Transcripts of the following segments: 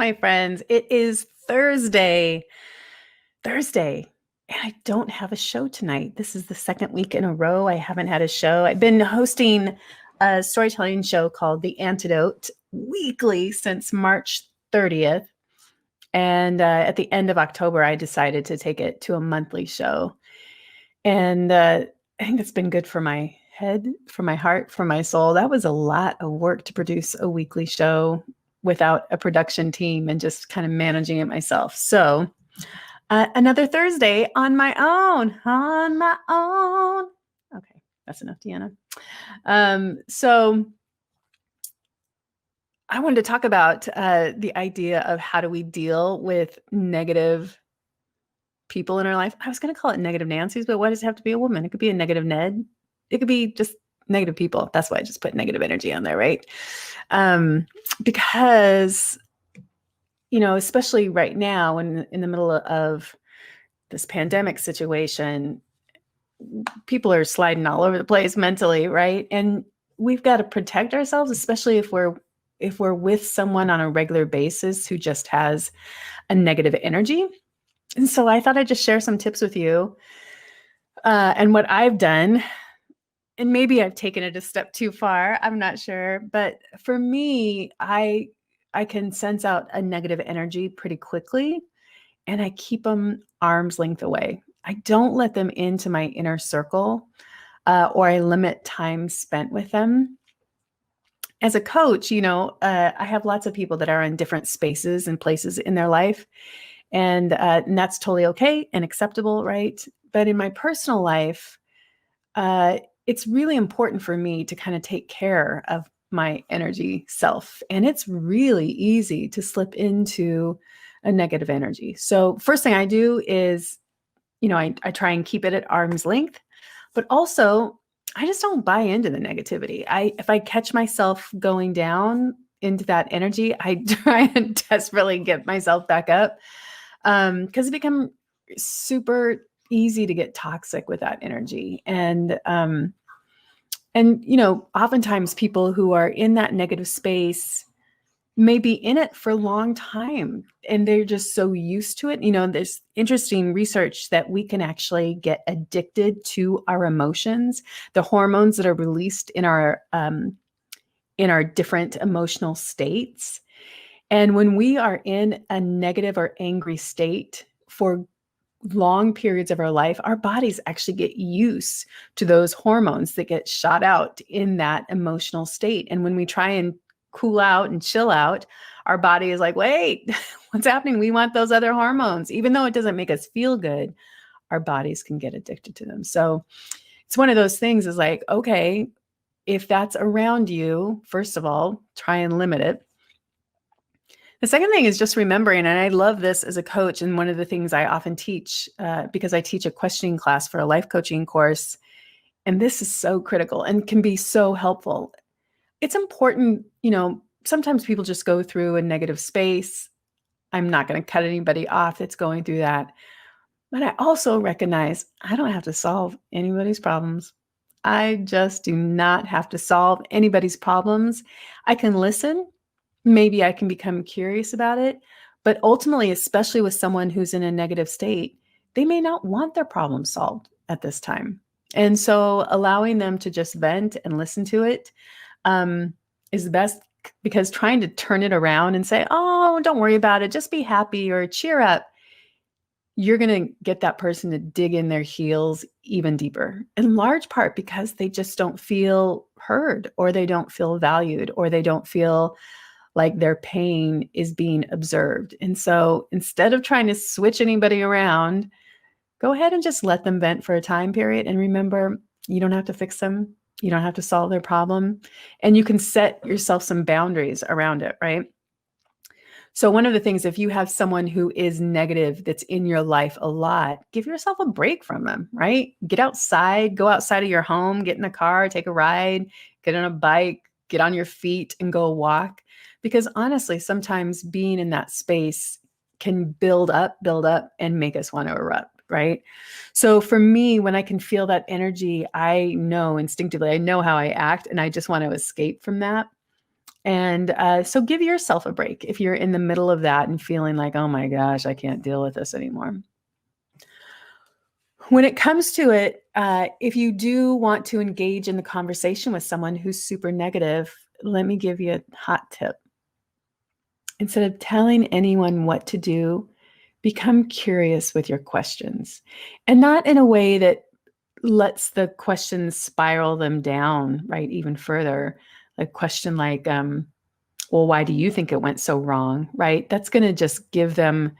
my friends. It is Thursday, and I don't have a show tonight. This is the second week in a row I haven't had a show. I've been hosting a storytelling show called The Antidote weekly since March 30th. And at the end of October, I decided to take it to a monthly show. And I think it's been good for my head, for my heart, for my soul. That was a lot of work to produce a weekly show without a production team and just kind of managing it myself. So another Thursday on my own. Okay, that's enough, Deanna. So I wanted to talk about the idea of how do we deal with negative people in our life. I was going to call it negative Nancy's, but why does it have to be a woman? It could be a negative Ned. It could be just negative people. That's why I just put negative energy on there, right? Because, especially right now in the middle of this pandemic situation, people are sliding all over the place mentally, right? And we've got to protect ourselves, especially if we're with someone on a regular basis who just has a negative energy. And so I thought I'd just share some tips with you and what I've done. And maybe I've taken it a step too far. I'm not sure. But for me, I can sense out a negative energy pretty quickly, and I keep them arm's length away. I don't let them into my inner circle, or I limit time spent with them. As a coach, I have lots of people that are in different spaces and places in their life. And that's totally okay and acceptable, right? But in my personal life, it's really important for me to kind of take care of my energy self. And it's really easy to slip into a negative energy. So first thing I do is, I try and keep it at arm's length, but also I just don't buy into the negativity. If I catch myself going down into that energy, I try and desperately get myself back up. Because it becomes super easy to get toxic with that energy. And oftentimes people who are in that negative space may be in it for a long time and they're just so used to it. There's interesting research that we can actually get addicted to our emotions, the hormones that are released in our different emotional states. And when we are in a negative or angry state for long periods of our life, our bodies actually get used to those hormones that get shot out in that emotional state. And when we try and cool out and chill out, our body is like, wait, what's happening? We want those other hormones. Even though it doesn't make us feel good, our bodies can get addicted to them. So it's one of those things is like, okay, if that's around you, first of all, try and limit it. The second thing is just remembering, and I love this as a coach, and one of the things I often teach, because I teach a questioning class for a life coaching course, and this is so critical and can be so helpful. It's important, sometimes people just go through a negative space. I'm not going to cut anybody off that's going through that. But I also recognize I don't have to solve anybody's problems. I just do not have to solve anybody's problems. I can listen. Maybe I can become curious about it. But ultimately, especially with someone who's in a negative state, they may not want their problem solved at this time. And so allowing them to just vent and listen to it is the best, because trying to turn it around and say, oh, don't worry about it, just be happy or cheer up, you're going to get that person to dig in their heels even deeper, in large part because they just don't feel heard, or they don't feel valued, or they don't feel like their pain is being observed. And so instead of trying to switch anybody around, go ahead and just let them vent for a time period. And remember, you don't have to fix them. You don't have to solve their problem. And you can set yourself some boundaries around it, right? So one of the things, if you have someone who is negative that's in your life a lot, give yourself a break from them, right? Get outside, go outside of your home, get in a car, take a ride, get on a bike, get on your feet and go walk. Because honestly, sometimes being in that space can build up and make us want to erupt, right? So for me, when I can feel that energy, I know instinctively, I know how I act, and I just want to escape from that. And so give yourself a break if you're in the middle of that and feeling like, oh my gosh, I can't deal with this anymore. When it comes to it, if you do want to engage in the conversation with someone who's super negative, let me give you a hot tip. Instead of telling anyone what to do, become curious with your questions, and not in a way that lets the questions spiral them down, right, even further. A question like, well, why do you think it went so wrong, right? That's going to just give them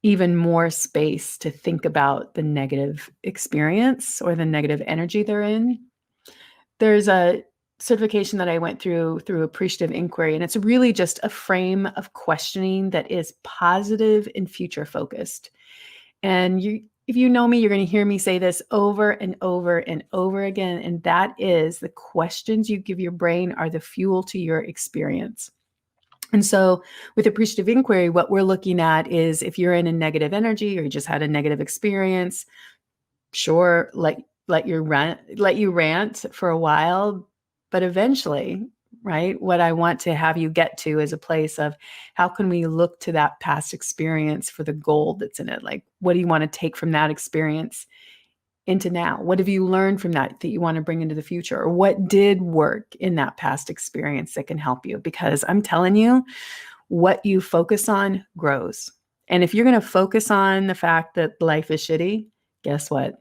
even more space to think about the negative experience or the negative energy they're in. There's a certification that I went through appreciative inquiry, and it's really just a frame of questioning that is positive and future focused. And if you know me, you're going to hear me say this over and over and over again, and that is the questions you give your brain are the fuel to your experience. And so with appreciative inquiry, what we're looking at is if you're in a negative energy or you just had a negative experience, sure, let you rant for a while, but eventually, right, what I want to have you get to is a place of how can we look to that past experience for the gold that's in it? Like, what do you want to take from that experience into now? What have you learned from that you want to bring into the future? Or what did work in that past experience that can help you? Because I'm telling you, what you focus on grows. And if you're going to focus on the fact that life is shitty, guess what?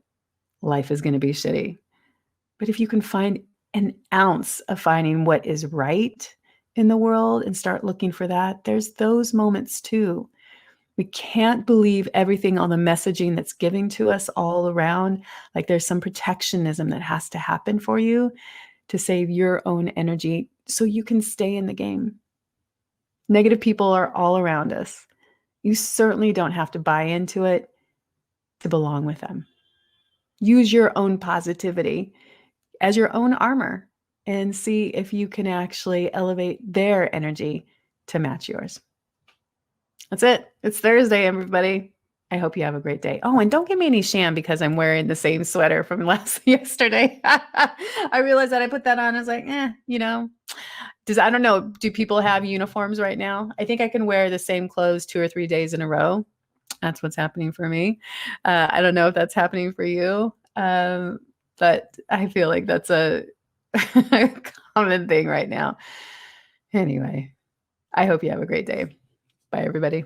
Life is going to be shitty. But if you can find an ounce of finding what is right in the world and start looking for that, there's those moments too. We can't believe everything on the messaging that's giving to us all around. Like there's some protectionism that has to happen for you to save your own energy so you can stay in the game. Negative people are all around us. You certainly don't have to buy into it to belong with them. Use your own positivity as your own armor and see if you can actually elevate their energy to match yours. That's it. It's Thursday, everybody. I hope you have a great day. Oh, and don't give me any sham because I'm wearing the same sweater from yesterday. I realized that I put that on. I was like, I don't know. Do people have uniforms right now? I think I can wear the same clothes 2 or 3 days in a row. That's what's happening for me. I don't know if that's happening for you. But I feel like that's a common thing right now. Anyway, I hope you have a great day. Bye, everybody.